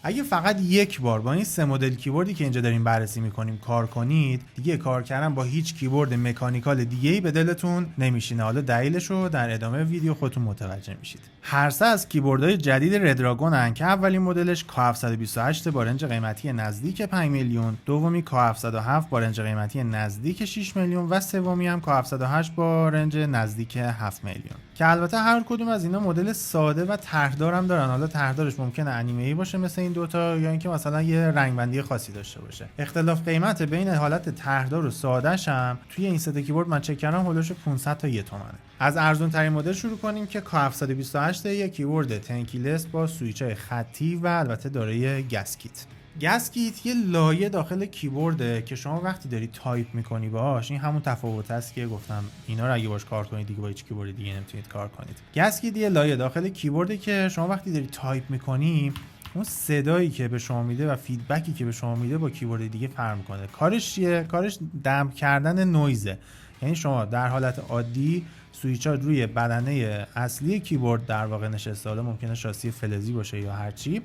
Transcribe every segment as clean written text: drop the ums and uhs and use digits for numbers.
اگه فقط یک بار با این 3 مدل کیبوردی که اینجا داریم بررسی میکنیم کار کنید، دیگه کار کردن با هیچ کیبورد مکانیکال دیگه‌ای به دلتون نمیشینه. حالا دلیلش رو در ادامه ویدیو خودتون متوجه میشید. هر سه از کیبوردهای جدید ردراگونن که اولین مدلش K728 با رنج قیمتی نزدیک 5 میلیون، دومی K707 با رنج قیمتی نزدیک 6 میلیون و سومی هم K708 با رنج نزدیک 7 میلیون. که البته هر کدوم از اینا مدل ساده و طرحدار هم دارن. حالا طرحدارش ممکنه انیمه‌ای باشه مثل این دوتا، یا اینکه مثلا یه رنگبندی خاصی داشته باشه. اختلاف قیمت بین حالت طرحدار و ساده‌ش هم توی این ست کیبورد من چک کردم هولوش 500 تا 1 تومنه. از ارزون ترین مدل شروع کنیم که K728 یک کیبورد تنکیلس با سویچ‌های خطی و البته دارای گسکیت. گسکیت یه لایه داخل کیبورده که شما وقتی داری تایپ میکنی باهاش، این همون تفاوت است که گفتم اینا رو اگه باش کار کنید دیگه با هیچ کیبورد دیگه نمیتونید کار کنید. گسکیت یه لایه داخل کیبورده که شما وقتی داری تایپ میکنی اون صدایی که به شما میده و فیدبکی که به شما میده با کیبورد دیگه فرق میکنه. کارش چیه؟ کارش دمپ کردن نویزه. یعنی شما در حالت عادی سویچ‌ها روی بدنه اصلی کیبورد در واقع نشسته، حالا ممکنه شاسی فلزی باشه یا هر چی،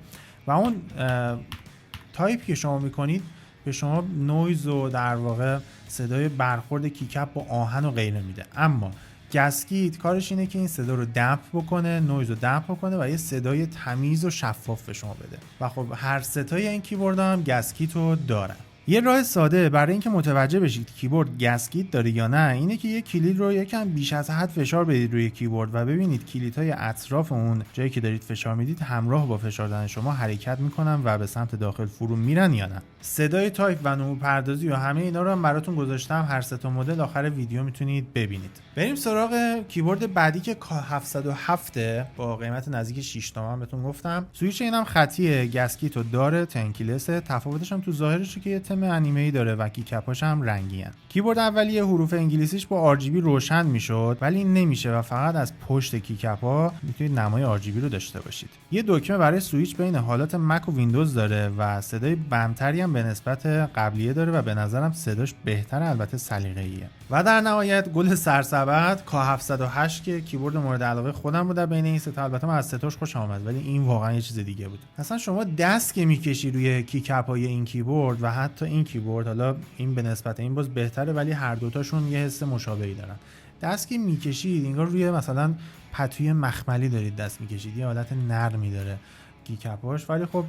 و اون تایپ که شما میکنید به شما نویز و در واقع صدای برخورد کیکپ با آهن و غیره میده. اما گسکیت کارش اینه که این صدا رو دمپ بکنه، نویز رو دمپ بکنه و یه صدای تمیز و شفاف به شما بده. و خب هر ستای این کیبورد هم گسکیت رو دارن. یه راه ساده برای اینکه متوجه بشید کیبورد گسکیت داره یا نه اینه که یه کلید رو یکم بیش از حد فشار بدید روی کیبورد و ببینید کلیدهای اطراف اون جایی که دارید فشار میدید همراه با فشار دادن شما حرکت میکنن و به سمت داخل فرو میرن یا نه. صدای تایپ و نمو پردازی و همه اینا رو هم براتون گذاشتم، هر سه تا مدل آخر ویدیو میتونید ببینید. بریم سراغ کیبورد بعدی که K707 با قیمت نزدیک 6 تومن بهتون گفتم. سویچ اینم خطیه، گسکیت رو داره، تنکیلس. تفاوتش هم تو ظاهرشه که تم انیمه‌ای داره و کیکپاش هم رنگی هن. کیبورد اولیه حروف انگلیسیش با RGB روشن میشد ولی این نمیشه و فقط از پشت کیکپا میتونید نمای RGB رو داشته باشید. یه دکمه برای سویچ بین حالات مک و ویندوز داره و صدای بمتری هم به نسبت قبلیه داره و به نظرم صداش بهتره، البته سلیقه‌ایه. و در نهایت گل سرسبد K708 که کیبورد مورد علاقه خودم بود بین این سه تا. البته من از ستاش خوشم اومد ولی این واقعا یه چیز دیگه بود. اصلا شما دست که میکشی روی کیکپ‌های این کیبورد و حتی این کیبورد، حالا این به نسبت این باز بهتره ولی هر دوتاشون یه حس مشابهی دارن. دست که میکشید انگار روی مثلا پتوی مخملی دارید دست میکشید، یه حالت نرمی داره کیکپاش، ولی خب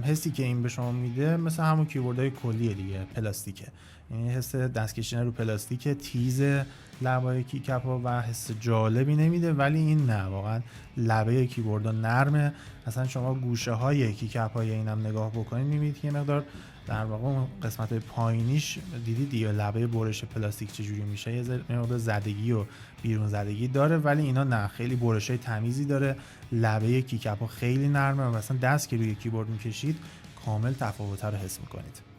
حسی که این به شما میده مثل همون کیبوردهای کلیه دیگه، پلاستیکه. یعنی حس دست کشیدن رو پلاستیک تیز لبای کیکپا و حس جالبی نمیده، ولی این نه، واقعا لبه کیبورد نرمه. مثلا شما گوشه های کیکپای اینم نگاه بکنید میبینید که یه مقدار در واقع اون قسمت پایینیش دیدید یا لبه برش پلاستیک چجوری میشه، یه مقدار زدگی و بیرون زدگی داره، ولی اینا نه، خیلی برشای تمیزی داره. لبه کیکپا خیلی نرمه و مثلا دست که روی کیبورد میکشید کامل تفاوت رو حس میکنید.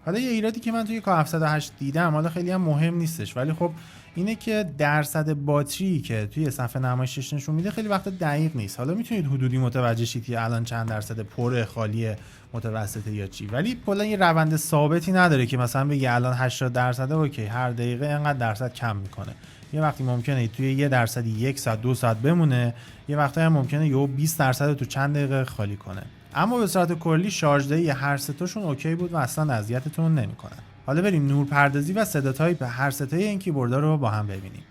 حالا یه ایرادی که من توی K708 دیدم، حالا خیلی هم مهم نیستش، ولی خب اینه که درصد باتری که توی صفحه نمایشش نشون میده خیلی وقتا دقیق نیست. حالا میتونید حدودی متوجه شید که الان چند درصد پر، خالی، متوسطه یا چی، ولی کلا یه روند ثابتی نداره که مثلا بگی الان 80% اوکی، هر دقیقه اینقدر درصد کم میکنه. یه وقتی ممکنه توی یه درصدی 1 ساعت 2 ساعت بمونه، یه وقتا هم ممکنه یهو 20% تو چند دقیقه خالی کنه. اما به صورت کلی شارژدهی هر سه تاشون اوکی بود و اصلا اذیتتون نمیکنن. حالا بریم نورپردازی و صدا تایپ هر سه تای این کیبوردها رو با هم ببینیم.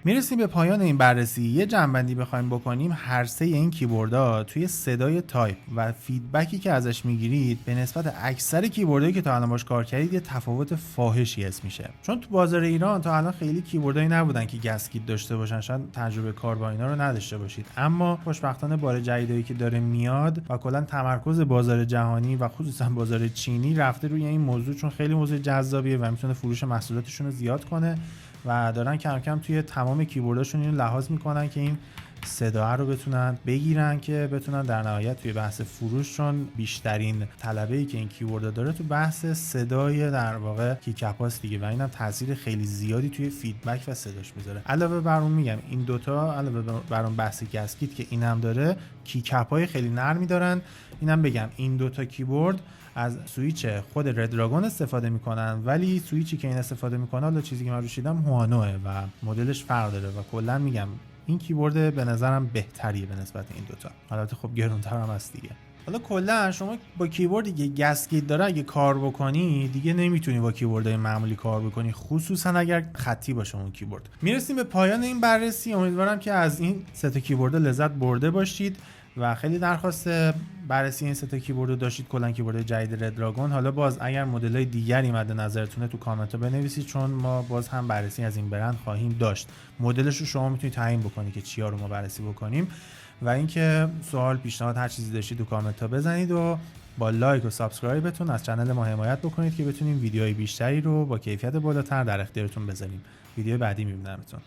میرسیم به پایان این بررسی. یه جنبندی بخوایم بکنیم، هر سه این کیبوردها توی صدای تایپ و فیدبکی که ازش میگیرید به نسبت اکثر کیبوردهایی که تا الان باش کار کردید یه تفاوت فاحشی حس میشه. چون تو بازار ایران تا الان خیلی کیبوردایی نبودن که گسکیت داشته باشن، شاید تجربه کار با اینا رو نداشته باشید، اما خوشبختانه بار جدیدی که داره میاد و کلا تمرکز بازار جهانی و خصوصا بازار چینی رفته روی این موضوع، چون خیلی موضوع جذابیه و میتونه فروش محصولاتشون رو زیاد کنه و دارن کم کم توی تمام کیبورداشون اینو لحاظ میکنن که این صدا رو بتونن بگیرن که بتونن در نهایت توی بحث فروش، چون بیشترین طلبه‌ای که این کیبورد داره تو بحث صدای در واقع کیکپاست دیگه و اینم تاثیر خیلی زیادی توی فیدبک و صداش میذاره. علاوه بر اون میگم این دوتا، علاوه بر اون بحث گسکیت که اینم داره، کیکپای خیلی نرمی دارن. اینم بگم این دوتا کیبورد از سویچ خود ردراگون استفاده میکنن، ولی سویچی که این استفاده میکنه، حالا چیزی که من روش دیدم، هوانوه و مدلش فرق داره و کلا میگم این کیبورد به نظرم بهتریه به نسبت این دوتا. البته خب گرونتر هم هست دیگه. حالا کلا شما با کیبوردی که گسکیت داره اگه کار بکنی دیگه نمیتونی با کیبوردهای معمولی کار بکنی، خصوصا اگر خطی باشه اون کیبورد. میرسیم به پایان این بررسی. امیدوارم که از این سه تا کیبورد لذت برده باشید و خیلی درخواست بررسی این سه تا کیبورد رو داشتید، کلا کیبورد جدید ردراگون. حالا باز اگر مدل‌های دیگری مد نظرتونه تو کامنت ها بنویسید، چون ما باز هم بررسی از این برند خواهیم داشت. مدلش رو شما میتونید تعیین بکنید که چیا رو ما بررسی بکنیم. و اینکه سوال، پیشنهاد، هر چیزی داشتید تو کامنت ها بزنید و با لایک و سابسکرایبتون از کانال ما حمایت بکنید که بتونیم ویدیوهای بیشتری رو با کیفیت بالاتر در اختیارتون بذاریم. ویدیو بعدی میبینمتون.